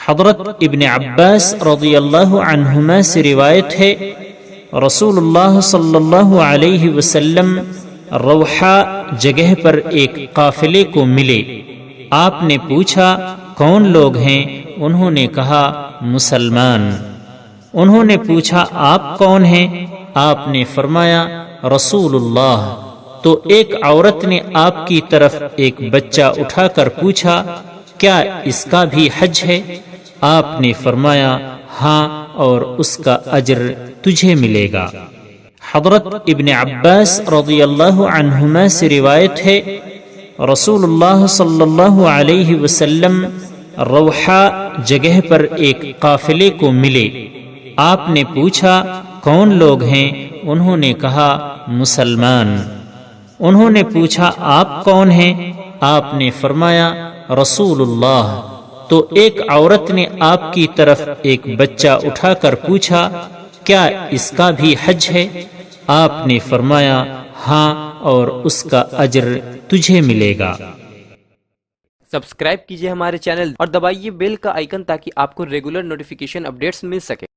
حضرت ابن عباس رضی اللہ عنہما سے روایت ہے، رسول اللہ صلی اللہ علیہ وسلم روحا جگہ پر ایک قافلے کو ملے۔ آپ نے پوچھا کون لوگ ہیں؟ انہوں نے کہا مسلمان۔ انہوں نے پوچھا آپ کون ہیں؟ آپ نے فرمایا رسول اللہ۔ تو ایک عورت نے آپ کی طرف ایک بچہ اٹھا کر پوچھا کیا اس کا بھی حج ہے؟ آپ نے فرمایا ہاں، اور اس کا اجر تجھے ملے گا۔ حضرت ابن عباس رضی اللہ عنہما سے روایت ہے، رسول اللہ صلی اللہ علیہ وسلم روحا جگہ پر ایک قافلے کو ملے۔ آپ نے پوچھا کون لوگ ہیں؟ انہوں نے کہا مسلمان۔ انہوں نے پوچھا آپ کون ہیں؟ آپ نے فرمایا رسول اللہ۔ تو ایک عورت نے آپ کی طرف ایک بچہ اٹھا کر پوچھا کیا اس کا بھی حج ہے؟ آپ نے فرمایا ہاں، اور اس کا اجر تجھے ملے گا۔ سبسکرائب کیجئے ہمارے چینل اور دبائیے بیل کا آئیکن تاکہ آپ کو ریگولر نوٹیفیکیشن اپڈیٹس مل سکے۔